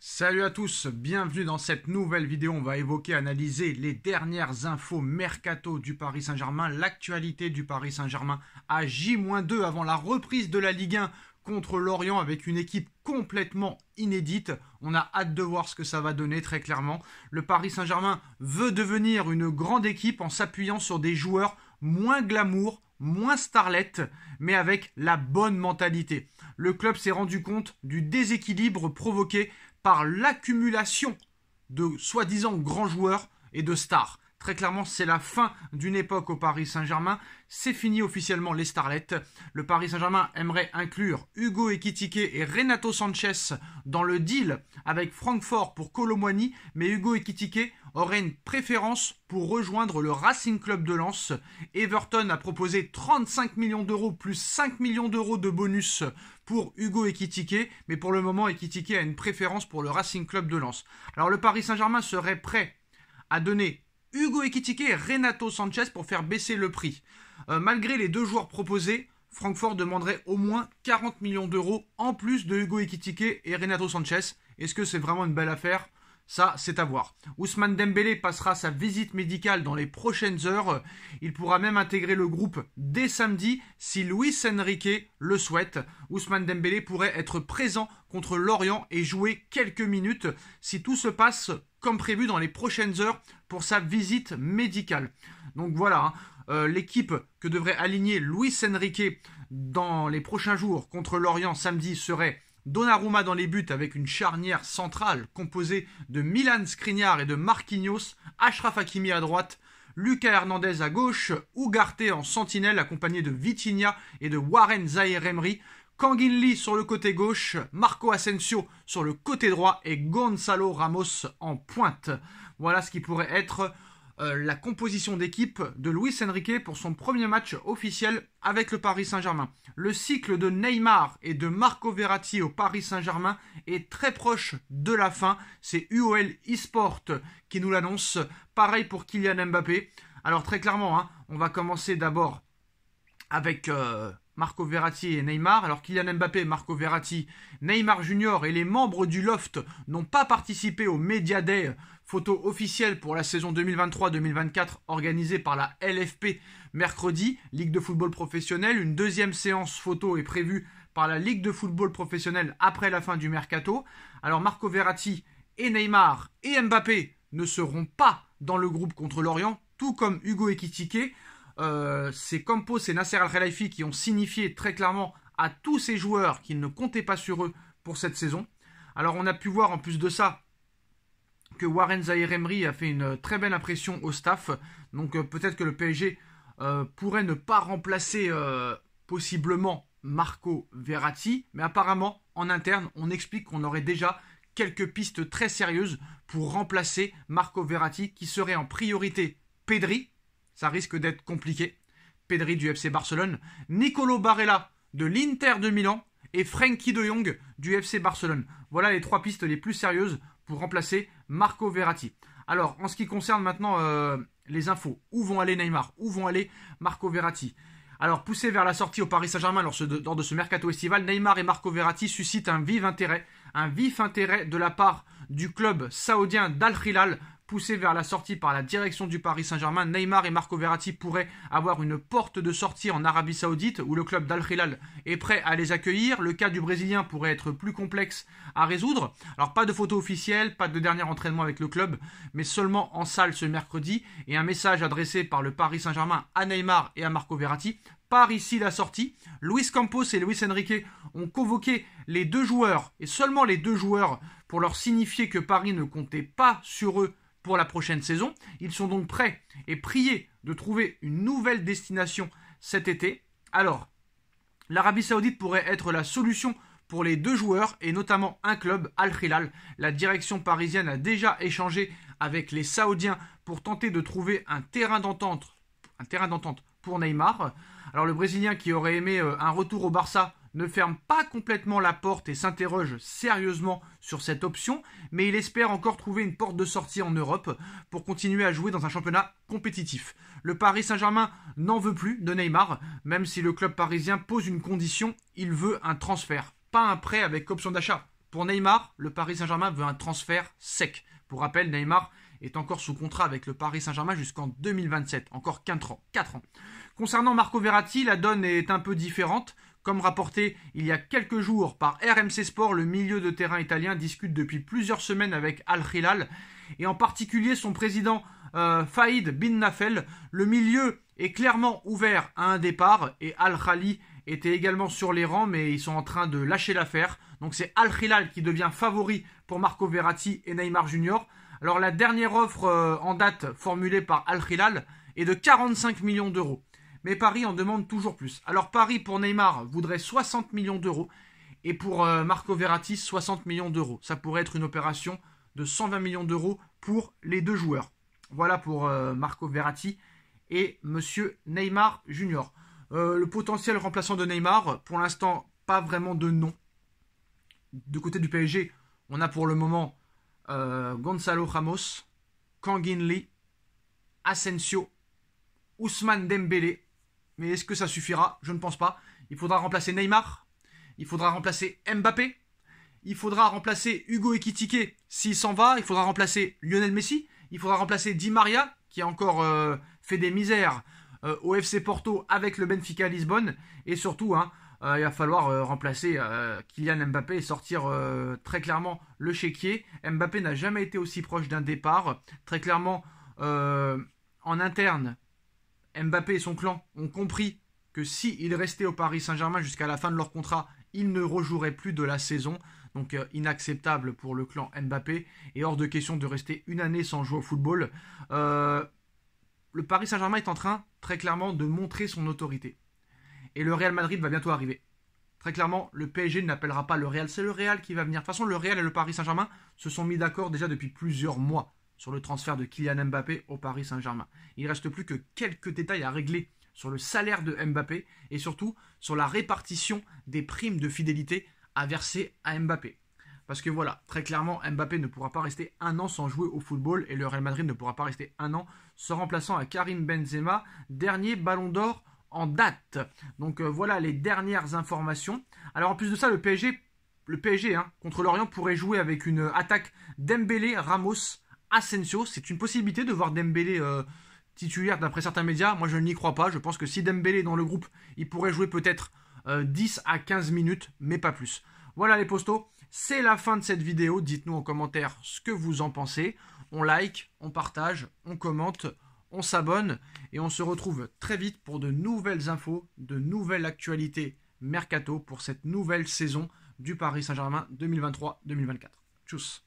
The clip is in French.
Salut à tous, bienvenue dans cette nouvelle vidéo. On va évoquer, analyser les dernières infos mercato du Paris Saint-Germain, l'actualité du Paris Saint-Germain à J-2 avant la reprise de la Ligue 1 contre Lorient avec une équipe complètement inédite. On a hâte de voir ce que ça va donner très clairement. Le Paris Saint-Germain veut devenir une grande équipe en s'appuyant sur des joueurs moins glamour, moins starlet, mais avec la bonne mentalité. Le club s'est rendu compte du déséquilibre provoqué par l'accumulation de soi-disant grands joueurs et de stars. Très clairement, c'est la fin d'une époque au Paris Saint-Germain. C'est fini officiellement les starlets. Le Paris Saint-Germain aimerait inclure Hugo Ekitike et Renato Sanchez dans le deal avec Francfort pour Kolo Muani, mais Hugo Ekitike aurait une préférence pour rejoindre le Racing Club de Lens. Everton a proposé 35 millions d'euros plus 5 millions d'euros de bonus pour Hugo Ekitike, mais pour le moment, Ekitike a une préférence pour le Racing Club de Lens. Alors le Paris Saint-Germain serait prêt à donner Hugo Ekitike et Renato Sanchez pour faire baisser le prix. Malgré les deux joueurs proposés, Francfort demanderait au moins 40 millions d'euros en plus de Hugo Ekitike et Renato Sanchez. Est-ce que c'est vraiment une belle affaire ? Ça, c'est à voir. Ousmane Dembélé passera sa visite médicale dans les prochaines heures. Il pourra même intégrer le groupe dès samedi si Luis Enrique le souhaite. Ousmane Dembélé pourrait être présent contre Lorient et jouer quelques minutes si tout se passe comme prévu dans les prochaines heures pour sa visite médicale. Donc voilà, l'équipe que devrait aligner Luis Enrique dans les prochains jours contre Lorient samedi serait Donnarumma dans les buts avec une charnière centrale composée de Milan Skriniar et de Marquinhos, Achraf Hakimi à droite, Lucas Hernandez à gauche, Ugarte en sentinelle accompagné de Vitinha et de Warren Zaïre-Emery, Kangin Lee sur le côté gauche, Marco Asensio sur le côté droit et Gonzalo Ramos en pointe. Voilà ce qui pourrait être la composition d'équipe de Luis Enrique pour son premier match officiel avec le Paris Saint-Germain. Le cycle de Neymar et de Marco Verratti au Paris Saint-Germain est très proche de la fin. C'est UOL eSport qui nous l'annonce. Pareil pour Kylian Mbappé. Alors très clairement, on va commencer d'abord avec Marco Verratti et Neymar. Alors Kylian Mbappé, Marco Verratti, Neymar Junior et les membres du Loft n'ont pas participé au Media Day, photo officielle pour la saison 2023-2024 organisée par la LFP mercredi, Ligue de football professionnel. Une deuxième séance photo est prévue par la Ligue de football professionnel après la fin du mercato. Alors Marco Verratti et Neymar et Mbappé ne seront pas dans le groupe contre Lorient, tout comme Hugo Ekitike. C'est Campos et Nasser Al-Khelaifi qui ont signifié très clairement à tous ces joueurs qu'ils ne comptaient pas sur eux pour cette saison. Alors on a pu voir en plus de ça que Warren Zaïre-Emery a fait une très belle impression au staff. Donc peut-être que le PSG pourrait ne pas remplacer possiblement Marco Verratti. Mais apparemment, en interne, on explique qu'on aurait déjà quelques pistes très sérieuses pour remplacer Marco Verratti, qui serait en priorité Pedri. Ça risque d'être compliqué. Pedri du FC Barcelone. Nicolo Barella de l'Inter de Milan. Et Frenkie de Jong du FC Barcelone. Voilà les trois pistes les plus sérieuses pour remplacer Marco Verratti. Alors, en ce qui concerne maintenant les infos, où vont aller Neymar, où vont aller Marco Verratti? Alors, poussé vers la sortie au Paris Saint-Germain lors de ce mercato estival, Neymar et Marco Verratti suscitent un vif intérêt de la part du club saoudien d'Al Hilal. Poussé vers la sortie par la direction du Paris Saint-Germain, Neymar et Marco Verratti pourraient avoir une porte de sortie en Arabie Saoudite où le club d'Al Hilal est prêt à les accueillir. Le cas du Brésilien pourrait être plus complexe à résoudre. Alors pas de photo officielle, pas de dernier entraînement avec le club, mais seulement en salle ce mercredi et un message adressé par le Paris Saint-Germain à Neymar et à Marco Verratti. Par ici la sortie. Luis Campos et Luis Enrique ont convoqué les deux joueurs et seulement les deux joueurs pour leur signifier que Paris ne comptait pas sur eux pour la prochaine saison. Ils sont donc prêts et priés de trouver une nouvelle destination cet été. Alors, l'Arabie Saoudite pourrait être la solution pour les deux joueurs et notamment un club, Al Hilal. La direction parisienne a déjà échangé avec les Saoudiens pour tenter de trouver un terrain d'entente pour Neymar. Alors le Brésilien qui aurait aimé un retour au Barça ne ferme pas complètement la porte et s'interroge sérieusement sur cette option, mais il espère encore trouver une porte de sortie en Europe pour continuer à jouer dans un championnat compétitif. Le Paris Saint-Germain n'en veut plus de Neymar, même si le club parisien pose une condition, il veut un transfert, pas un prêt avec option d'achat. Pour Neymar, le Paris Saint-Germain veut un transfert sec. Pour rappel, Neymar est encore sous contrat avec le Paris Saint-Germain jusqu'en 2027, encore 4 ans. Concernant Marco Verratti, la donne est un peu différente. Comme rapporté il y a quelques jours par RMC Sport, le milieu de terrain italien discute depuis plusieurs semaines avec Al Hilal et en particulier son président Faïd bin Nafel. Le milieu est clairement ouvert à un départ et Al Khali était également sur les rangs, mais ils sont en train de lâcher l'affaire. Donc c'est Al Hilal qui devient favori pour Marco Verratti et Neymar Junior. Alors la dernière offre en date formulée par Al Hilal est de 45 millions d'euros. Mais Paris en demande toujours plus. Alors Paris pour Neymar voudrait 60 millions d'euros et pour Marco Verratti 60 millions d'euros. Ça pourrait être une opération de 120 millions d'euros pour les deux joueurs. Voilà pour Marco Verratti et monsieur Neymar Junior. Le potentiel remplaçant de Neymar, pour l'instant, pas vraiment de nom. Du côté du PSG, on a pour le moment Gonzalo Ramos, Kangin Lee, Asensio, Ousmane Dembélé. Mais est-ce que ça suffira? Je ne pense pas. Il faudra remplacer Neymar. Il faudra remplacer Mbappé. Il faudra remplacer Hugo Ekitike s'il s'en va. Il faudra remplacer Lionel Messi. Il faudra remplacer Di Maria, qui a encore fait des misères au FC Porto avec le Benfica Lisbonne. Et surtout, il va falloir remplacer Kylian Mbappé et sortir très clairement le chéquier. Mbappé n'a jamais été aussi proche d'un départ. Très clairement, en interne, Mbappé et son clan ont compris que s'ils restaient au Paris Saint-Germain jusqu'à la fin de leur contrat, ils ne rejoueraient plus de la saison. Donc inacceptable pour le clan Mbappé et hors de question de rester une année sans jouer au football. Le Paris Saint-Germain est en train très clairement de montrer son autorité. Et le Real Madrid va bientôt arriver. Très clairement, le PSG n'appellera pas le Real, c'est le Real qui va venir. De toute façon, le Real et le Paris Saint-Germain se sont mis d'accord déjà depuis plusieurs mois sur le transfert de Kylian Mbappé au Paris Saint-Germain. Il ne reste plus que quelques détails à régler sur le salaire de Mbappé et surtout sur la répartition des primes de fidélité à verser à Mbappé. Parce que voilà, très clairement, Mbappé ne pourra pas rester un an sans jouer au football et le Real Madrid ne pourra pas rester un an sans remplaçant à Karim Benzema, dernier ballon d'or en date. Donc voilà les dernières informations. Alors en plus de ça, le PSG contre l'Orient pourrait jouer avec une attaque Dembélé, Ramos, Asensio. C'est une possibilité de voir Dembélé titulaire d'après certains médias. Moi je n'y crois pas. Je pense que si Dembélé est dans le groupe, il pourrait jouer peut-être 10 à 15 minutes, mais pas plus. Voilà les postos, c'est la fin de cette vidéo. Dites-nous en commentaire ce que vous en pensez. On like, on partage, on commente, on s'abonne et on se retrouve très vite pour de nouvelles infos, de nouvelles actualités mercato pour cette nouvelle saison du Paris Saint-Germain 2023-2024. Tchuss.